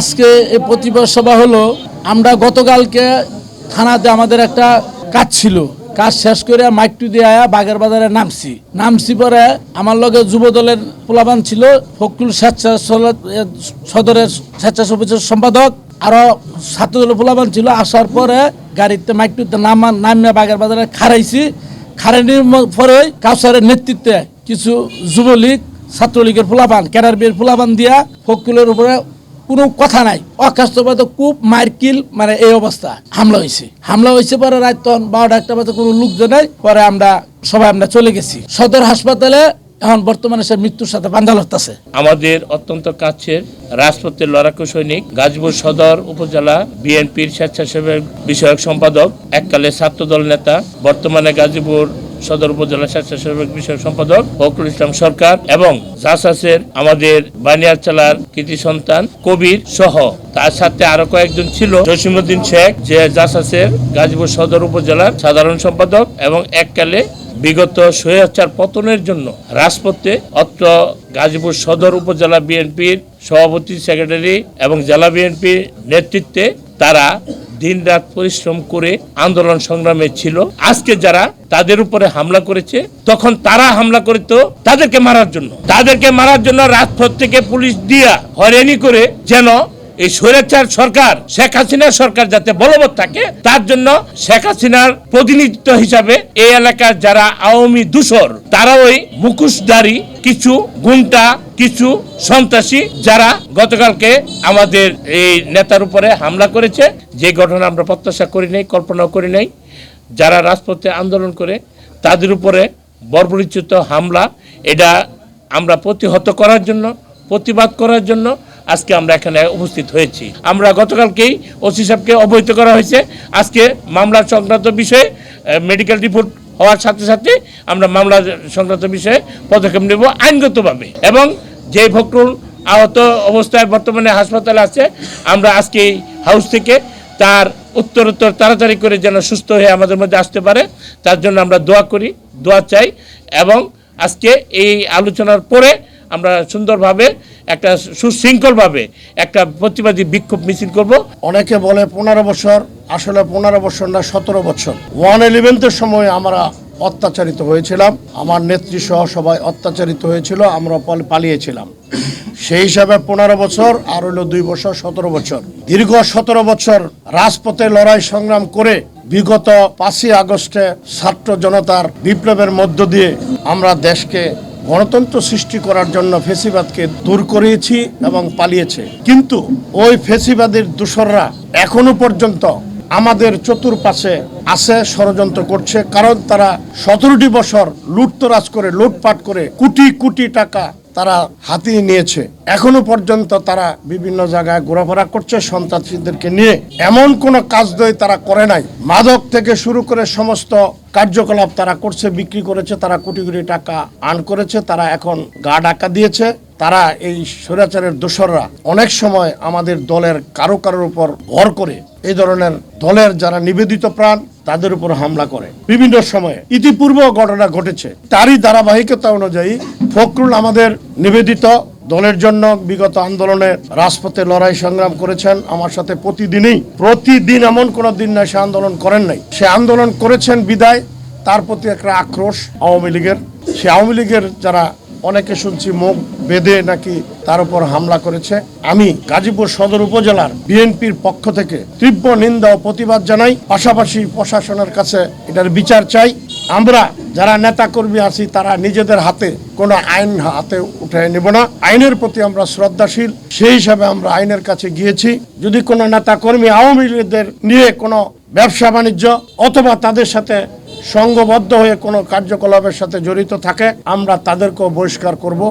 আজকে এই প্রতিবাদ সভা হলো, আমরা গতকালকে থানাতে আমাদের একটা কাজ ছিল, কাজ শেষ করে মাইকটু দিয়ে আয়া বাগের বাজারে নামছি পরে আমার লগে যুব দলের পোলাপান ছিল, ফখরুল সদরের স্বেচ্ছাসেবক সম্পাদক, আরো ছাত্র দলের পোলাপান ছিল। আসার পরে গাড়িতে মাইকটুতে নামিয়ে বাগের বাজারে খারাইনির পরে কাউসারের নেতৃত্বে কিছু যুবলীগ ছাত্রলীগের পোলাপান ক্যাডারবির পোলাপান দিয়া ফখরুলের উপরে কোনো কথা নাই, অকাস্তবাদ খুব মারকিল, মানে এই অবস্থা হামলা হয়েছে পরে রাত তখন 12টা বাজে কোনো লোকজন নাই। পরে আমরা সবাই চলে গেছি সদর হাসপাতালে। এখন বর্তমানে সে মৃত্যুর সাথে বান্ধা লড়তেছে। আমাদের অত্যন্ত কাছের রাজপথের লড়াকু সৈনিক, গাজীপুর সদর উপজেলা বিএনপির স্বেচ্ছাসেবক বিষয়ক সম্পাদক, এককালে ছাত্রদল নেতা, বর্তমানে গাজীপুর সদর উপজেলা স্বেচ্ছাসেবক বিষয়ক সম্পাদক ফখরুল ইসলাম সরকার এবং জাসাসের আমাদের বানিয়ারচালার কৃতি সন্তান কবির সহ তার সাথে আরো কয়েকজন ছিল, জসিমউদ্দিন শেখ যে জাসাসের গাজীপুর সদর উপজেলার সাধারণ সম্পাদক এবং এককালে বিগত স্বৈরাচার পতনের জন্য রাজপথে অত্র গাজীপুর সদর উপজেলা বিএনপির সভাপতি, সেক্রেটারি এবং জেলা বিএনপির নেতৃত্বে তারা দিনরাত পরিশ্রম করে আন্দোলন সংগ্রামে ছিল। আজকে যারা তাদের উপরে হামলা করেছে, তখন তারা হামলা করেতো তাদেরকে মারার জন্য রাজপথ থেকে পুলিশ দিয়া হয়রানি করে, যেন এই স্বৈরাচার সরকার শেখ হাসিনার সরকার যাতে বলবৎ থাকে, তার জন্য শেখ হাসিনার প্রতিনিধিত্ব হিসাবে এই এলাকার যারা আওয়ামী দূষর, তারা ওই মুখোশধারী কিছু গুন্ডা, কিছু সন্ত্রাসী যারা গতকালকে আমাদের এই নেতার উপরে হামলা করেছে, যে ঘটনা আমরা প্রত্যাশা করি নাই, কল্পনাও করি নাই। যারা রাজপথে আন্দোলন করে তাদের উপরে বর্বরোচিত হামলা, এটা আমরা প্রতিহত করার জন্য, প্রতিবাদ করার জন্য আজকে আমরা এখানে উপস্থিত হয়েছি। আমরা গতকালকেই ওসি সাহেবকে অবহিত করা হয়েছে। আজকে মামলার সংক্রান্ত বিষয়ে মেডিকেল রিপোর্ট হওয়ার সাথে সাথে আমরা মামলা সংক্রান্ত বিষয়ে পদক্ষেপ নেব আইনগতভাবে। এবং যে ফখরুল আহত অবস্থায় বর্তমানে হাসপাতালে আছে, আমরা আজকে হাউস থেকে তার উত্তরোত্তর তাড়াতাড়ি করে যেন সুস্থ হয়ে আমাদের মধ্যে আসতে পারে, তার জন্য আমরা দোয়া চাই। এবং আজকে এই আলোচনার পরে আমরা সুন্দরভাবে একটা সুশৃঙ্খলভাবে একটা প্রতিবাদী বিক্ষোভ মিছিল করব। অনেকে বলে 15 বছর, আসলে 15 বছর না 17 বছর। 111-এর সময় আমরা অত্যাচারিত হয়েছিলাম, আমার নেত্রী সহ সবাই অত্যাচারিত হয়েছিল, আমরা পালিয়েছিলাম। সেই হিসাবে 15 বছর আর হলো 2 বছর, 17 বছর। দীর্ঘ 17 বছর রাজপথে লড়াই সংগ্রাম করে বিগত 5ই আগস্টে ছাত্র জনতার বিপ্লবের মধ্য দিয়ে আমরা দেশকে গণতন্ত্র সৃষ্টি করার জন্য ফেসিবাদকে দূর করিয়েছি এবং পালিয়েছে। কিন্তু ওই ফেসিবাদের দোসররা এখনো পর্যন্ত আমাদের চতুর্পাশে আছে, ষড়যন্ত্র করছে। কারণ তারা 17টি বছর লুটতরাজ করে, লুটপাট করে কোটি কোটি টাকা তারা হাতিয়ে নিয়েছে। এখনো পর্যন্ত তারা বিভিন্ন জায়গায় ঘোরাফেরা করছে সন্ত্রাসীদেরকে নিয়ে। এমন কোনো কাজই তারা করে নাই। মাদক থেকে শুরু করে সমস্ত কার্যকলাপ তারা করছে, বিক্রি করেছে, তারা কোটি কোটি টাকা আর্ন করেছে। তারা এখন গা ঢাকা দিয়েছে। তারা এই স্বৈরাচারের দোসররা অনেক সময় আমাদের দলের কারোর উপর ভর করে এই ধরনের দলের যারা নিবেদিত প্রাণ তাদের উপর হামলা করে বিভিন্ন সময়ে। ইতিপূর্বে ঘটনা ঘটেছে। তারই ধারাবাহিকতা অনুযায়ী ফখরুল আমাদের নিবেদিত দলের জন্য বিগত আন্দোলনে রাজপথে লড়াই সংগ্রাম করেছেন আমার সাথে প্রতিদিন এমন কোনো দিন নাই সে আন্দোলন করেন নাই। সে আন্দোলন করেছেন বিদায় তার প্রতি একটা আক্রোশ আওয়ামী লীগের। সে আওয়ামী লীগের যারা অনেকে শুনছি মুখ বেঁধে নাকি তার উপর হামলা করেছে। আমি গাজীপুর সদর উপজেলার বিএনপির পক্ষ থেকে তীব্র নিন্দা ও প্রতিবাদ জানাই। পাশাপাশি প্রশাসনের কাছে এটার বিচার চাই। আমরা যারা নেতা কর্মী আছি তারা নিজেদের হাতে কোনো আইন হাতে উঠে নেব না। আইনের প্রতি আমরা শ্রদ্ধাশীল, সেই হিসাবে আমরা আইনের কাছে গিয়েছি। যদি কোনো নেতা কর্মী আওয়ামী লীগদের নিয়ে কোনো ব্যবসা বাণিজ্য অথবা তাদের সাথে সংঘবদ্ধ হয়ে কোনো কার্যকলাপের সাথে জড়িত থাকে, আমরা তাদেরকেও বহিষ্কার করব।